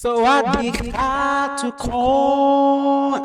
สวัสดีครับทุกคน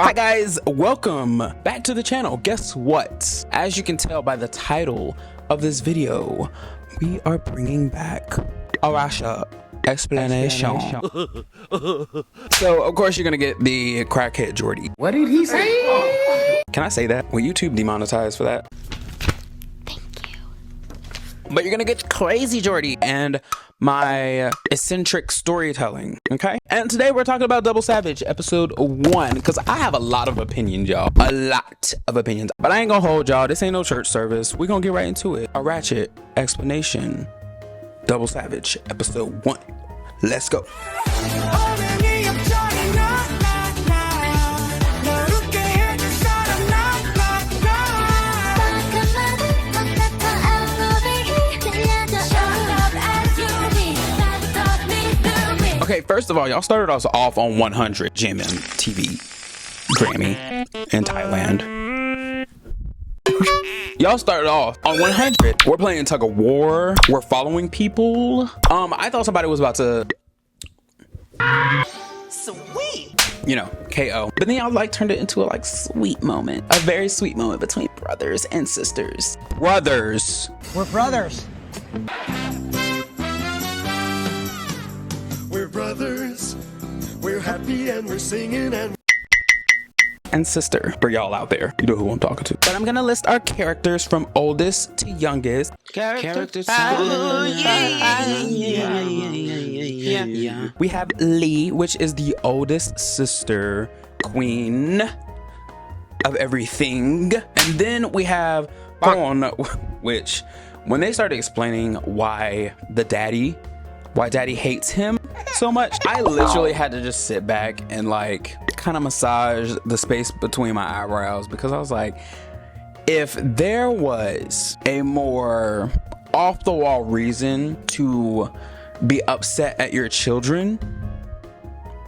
Hi guys, welcome back to the channel. Guess what? As you can tell by the title of this video, we are bringing back ARatchet Explanation. So of course you're gonna get the crackhead Jordie. What did he say? Can I say that? Will YouTube demonetize for that? But you're gonna get crazy Jordie and my eccentric storytelling, okay? And today we're talking about Double Savage episode 1 because I have a lot of opinions, y'all. A lot of opinions. But I ain't gonna hold y'all. This ain't no church service. We're gonna get right into it. A Ratchet Explanation Double Savage episode 1. Let's go. Okay, first of all, y'all started us off on 100 Gem TV Grammy in Thailand. Y'all started off on 100. We're playing tug of war. We're following people. I thought somebody was about to, sweet, you know, KO. But then y'all like turned it into a like sweet moment, a very sweet moment between brothers and sisters. Brothers. We're brothers. We're brothers, we're happy and we're singing and sister for y'all out there. You know who I'm talking to. But I'm gonna list our characters from oldest to youngest. Characters. We have Lee, which is the oldest sister, queen of everything. And then we have Lakorn, which when they started explaining why daddy hates him so much, I literally had to just sit back and like kind of massage the space between my eyebrows because I was like, if there was a more off the wall reason to be upset at your children,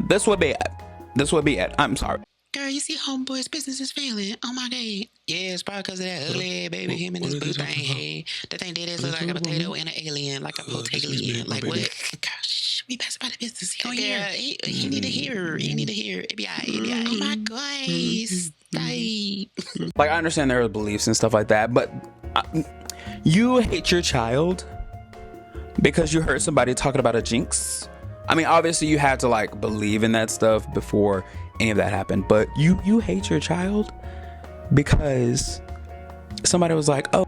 this would be it. I'm sorry. Girl, you see homeboy's business is failing. Oh my god. Yeah, it's probably because of that ugly baby. Him and his boo thing. Hey, that thing did is look like a potato and an alien. Like a potato. Like what? Gosh, we pass by the business. Oh yeah, he need to hear. He need to hear. ABI. Oh my god. Stop. Like I understand there are beliefs and stuff like that, but you hate your child because you heard somebody talking about a jinx. I mean, obviously you had to like believe in that stuff before any of that happened, but you hate your child because somebody was like, oh,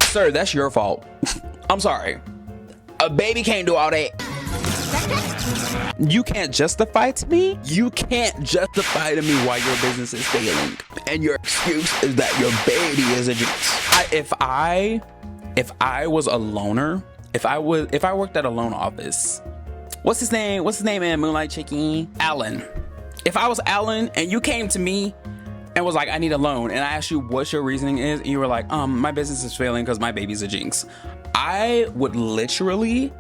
sir, that's your fault. I'm sorry, a baby can't do all that. You can't justify to me why your business is failing, and your excuse is that your baby is a jinx. If I was a loner, if I worked at a loan office, what's his name in Moonlight Chicken? Alan. If I was Alan and you came to me and was like, I need a loan, and I asked you what your reasoning is, and you were like, my business is failing because my baby's a jinx, I would literally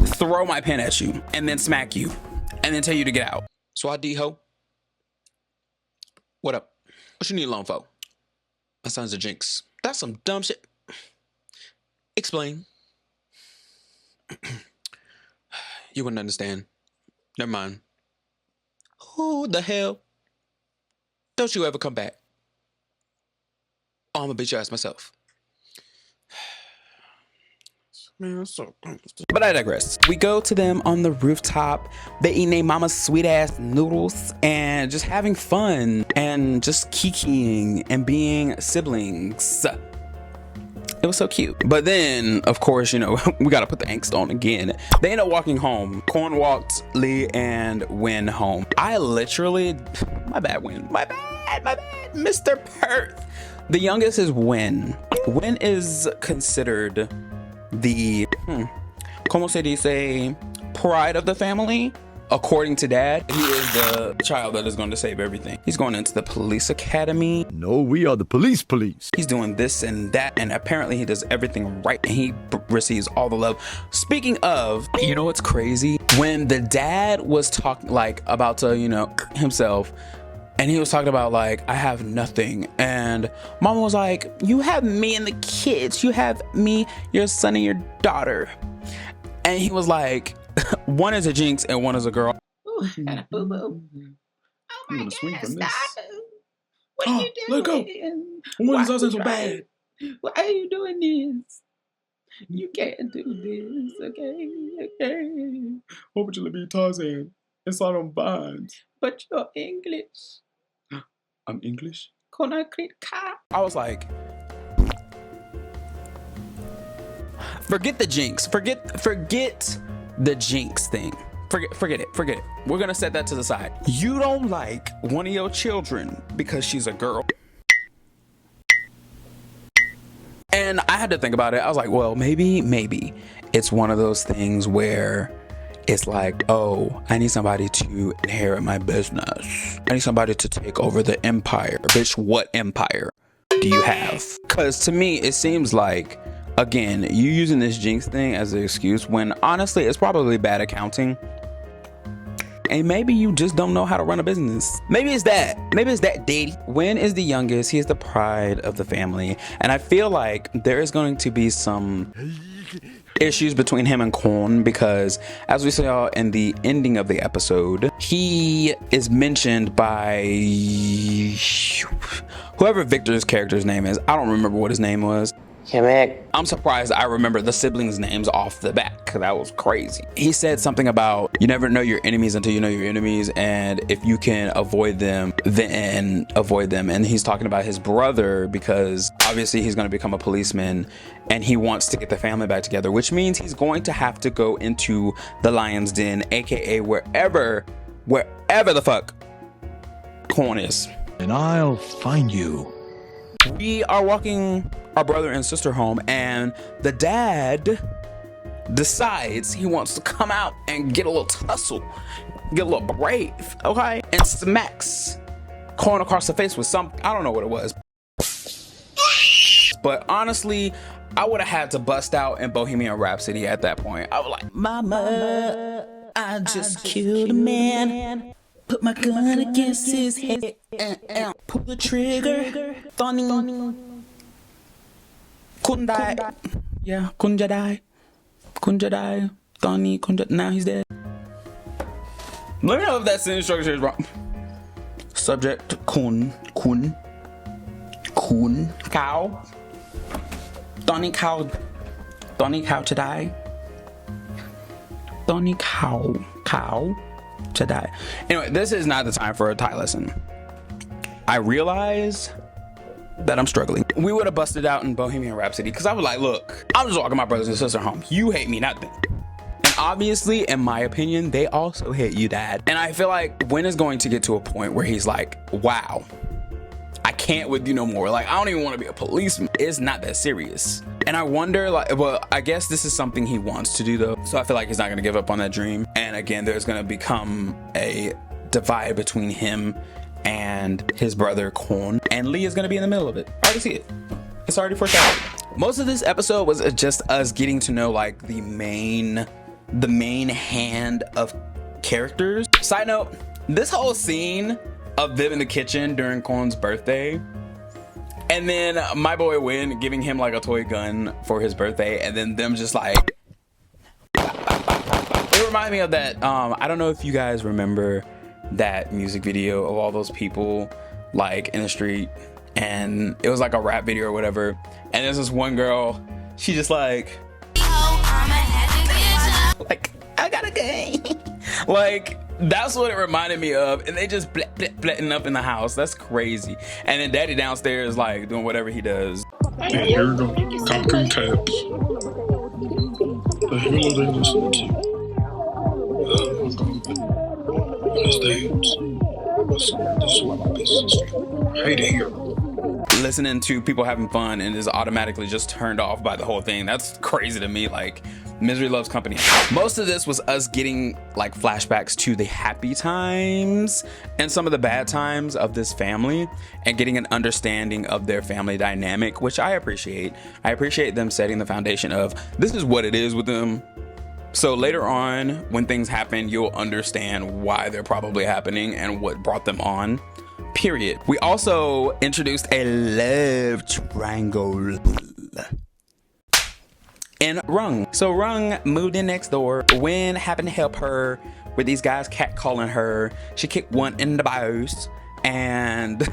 throw my pen at you and then smack you and then tell you to get out. Swadi ho. What up? What you need a loan for? My son's a jinx. That's some dumb shit. Explain. You wouldn't understand. Never mind. Who the hell? Don't you ever come back. Oh, I'm gonna beat your ass myself. Man, so but I digress. We go to them on the rooftop. They eating their mama's sweet ass noodles and just having fun and just kikiing and being siblings. It was so cute. But then, of course, you know, we gotta put the angst on again. They end up walking home. Korn walked Lee and Win home. I literally, my bad, Win. My bad, Mr. Perth. The youngest is Win. Win is considered the, como se dice, pride of the family. According to dad, he is the child that is going to save everything. He's going into the police academy. No, we are the police. He's doing this and that, and apparently he does everything right, and he receives all the love. Speaking of, you know what's crazy? When the dad was talking like about to, you know, himself, And he was talking about like, I have nothing. And mama was like, you have me and the kids. You have me, your son and your daughter. And he was like, one is a jinx and one is a girl. Ooh, got a boo-boo. Oh my God, stop. What are you doing? Let go. Why is us so bad? Why are you doing this? You can't do this, okay? Okay. Why would you let me Tarzan? It's all on bonds. But you're English. I'm English? I was like, forget the jinx. Forget the jinx thing. Forget it. We're gonna set that to the side. You don't like one of your children because she's a girl. And I had to think about it. I was like, well, maybe it's one of those things where it's like, oh, I need somebody to inherit my business. I need somebody to take over the empire. Bitch, what empire do you have? Because to me, it seems like, again, you using this jinx thing as an excuse when honestly, it's probably bad accounting. And maybe you just don't know how to run a business. Maybe it's that daddy. Win is the youngest. He is the pride of the family. And I feel like there is going to be some issues between him and Korn because as we saw in the ending of the episode, he is mentioned by whoever Victor's character's name is. I don't remember what his name was. I'm surprised I remember the siblings' names off the bat because that was crazy. He said something about you never know your enemies until you know your enemies, and if you can avoid them, then avoid them. And he's talking about his brother because obviously he's going to become a policeman and he wants to get the family back together, which means he's going to have to go into the lion's den, aka wherever the fuck Korn is. And I'll find you. We are walking our brother and sister home and the dad decides he wants to come out and get a little tussle, get a little brave, okay, and smacks Korn across the face with some, I don't know what it was, but honestly I would have had to bust out in Bohemian Rhapsody at that point. I was like, mama, I just killed a man, put my gun against his head and pull the trigger. Funny. Kundai. Yeah, Kunjadai. Thani, now he's dead. Let me know if that sentence structure is wrong. Subject, cow. Thani cow to die. Thani cow to die. Anyway, this is not the time for a Thai lesson. I realize that I'm struggling. We would have busted out in Bohemian Rhapsody because I was like, look, I'm just walking my brothers and sisters home. You hate me, not them. And obviously, in my opinion, they also hate you, dad. And I feel like Win is going to get to a point where he's like, wow, I can't with you no more. Like, I don't even want to be a policeman. It's not that serious. And I wonder, like, well, I guess this is something he wants to do though. So I feel like he's not going to give up on that dream. And again, there's going to become a divide between him and his brother Korn, and Lee is gonna be in the middle of it. I already see it. It's already foreshadowed. Most of this episode was just us getting to know like the main hand of characters. Side note, this whole scene of them in the kitchen during Korn's birthday, and then my boy Win giving him like a toy gun for his birthday, and then them just like, it reminded me of that. I don't know if you guys remember that music video of all those people like in the street, and it was like a rap video or whatever, and there's this one girl, she just like I got a game. Like that's what it reminded me of, and they just bletting up in the house. That's crazy. And then daddy downstairs like doing whatever he does. And here we go. Concrete tabs. The hell are they listening to? This is what my business is. Hey there. Listening to people having fun and is automatically just turned off by the whole thing. That's crazy to me. Like, misery loves company. Most of this was us getting like flashbacks to the happy times and some of the bad times of this family and getting an understanding of their family dynamic, which I appreciate. I appreciate them setting the foundation of this is what it is with them. So later on, when things happen, you'll understand why they're probably happening and what brought them on. period. We also introduced a love triangle in Rung. So Rung moved in next door. Win happened to help her with these guys catcalling her. She kicked one in the balls, and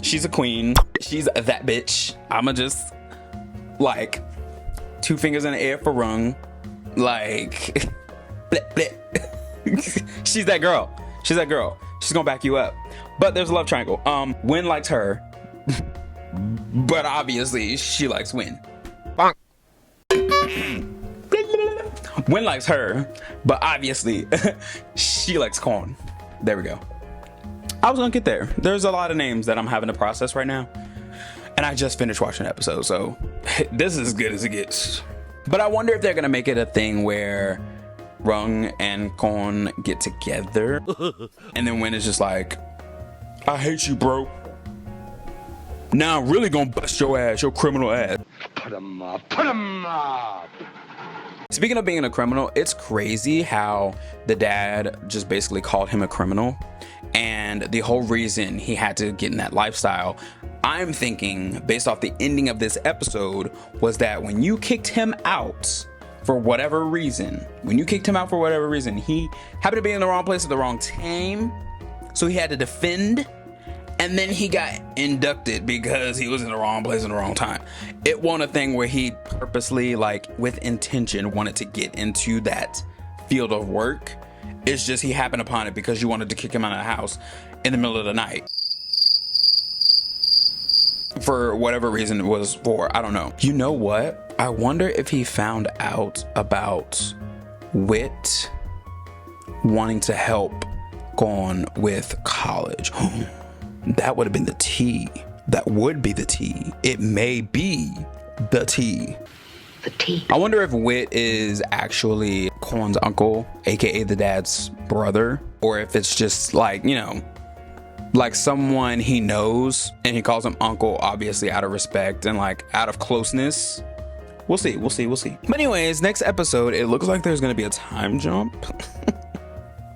she's a queen. She's that bitch. I'ma just like 2 fingers in the air for Rung. Like bleh, bleh. She's that girl. She's that girl. She's gonna back you up. But there's a love triangle. Win likes her, but obviously she likes Win. Win likes her, but obviously she likes corn. There we go. I was gonna get there. There's a lot of names that I'm having to process right now, and I just finished watching an episode, so this is as good as it gets. But I wonder if they're gonna make it a thing where Rung and Corn get together, and then Win is just like, I hate you, bro. Now I'm really gonna bust your ass, your criminal ass. Put 'em up, put 'em up. Speaking of being a criminal, it's crazy how the dad just basically called him a criminal, and the whole reason he had to get in that lifestyle, I'm thinking based off the ending of this episode, was that when you kicked him out for whatever reason, he happened to be in the wrong place at the wrong time, so he had to defend. And then he got inducted because he was in the wrong place in the wrong time. It wasn't a thing where he purposely, like with intention, wanted to get into that field of work. It's just he happened upon it because you wanted to kick him out of the house in the middle of the night. For whatever reason it was for, I don't know. You know what? I wonder if he found out about Wit wanting to help Gone with college. That would have been the tea. That would be the tea. It may be the tea. The tea. I wonder if Wit is actually Corn's uncle, aka the dad's brother, or if it's just like, you know, like someone he knows and he calls him uncle, obviously out of respect and like out of closeness. We'll see. But anyways, next episode, it looks like there's gonna be a time jump.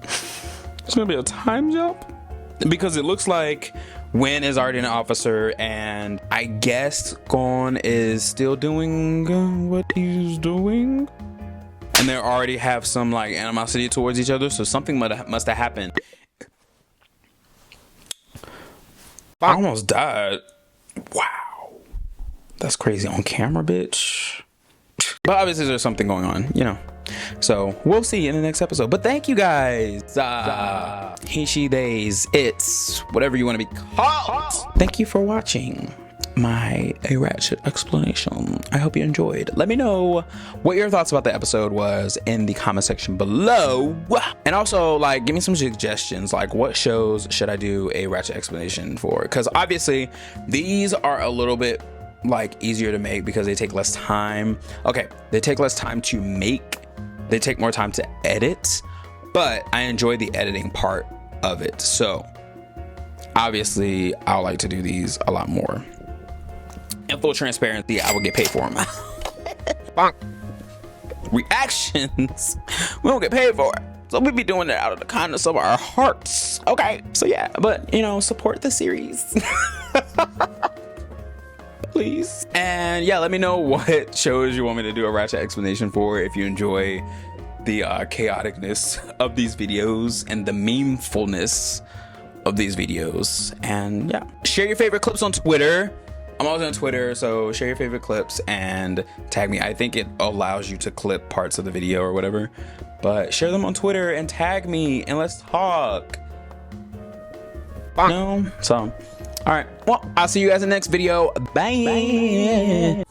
There's gonna be a time jump? Because it looks like Win is already an officer, and I guess Gon is still doing what he's doing, and they already have some like animosity towards each other, so something must have happened. I almost died. Wow, that's crazy on camera, bitch. But obviously there's something going on, you know. So we'll see in the next episode. But thank you guys. He, she, theys, it's, whatever you want to be called. Thank you for watching my ARatchet explanation. I hope you enjoyed. Let me know what your thoughts about the episode was in the comment section below. And also, like, give me some suggestions. Like, what shows should I do a Ratchet explanation for? Because obviously, these are a little bit like easier to make because they take less time. Okay, they take less time to make. They take more time to edit, but I enjoy the editing part of it. So obviously I like to do these a lot more. In full transparency, I will get paid for them. Reactions, we don't get paid for it. So we be doing it out of the kindness of our hearts. Okay, so yeah, but you know, support the series. Please. And yeah, let me know what shows you want me to do a Ratchet explanation for if you enjoy the chaoticness of these videos and the memefulness of these videos. And yeah, share your favorite clips on Twitter. I'm always on Twitter, so share your favorite clips and tag me. I think it allows you to clip parts of the video or whatever, but share them on Twitter and tag me and let's talk. No? So all right, well, I'll see you guys in the next video. Bye.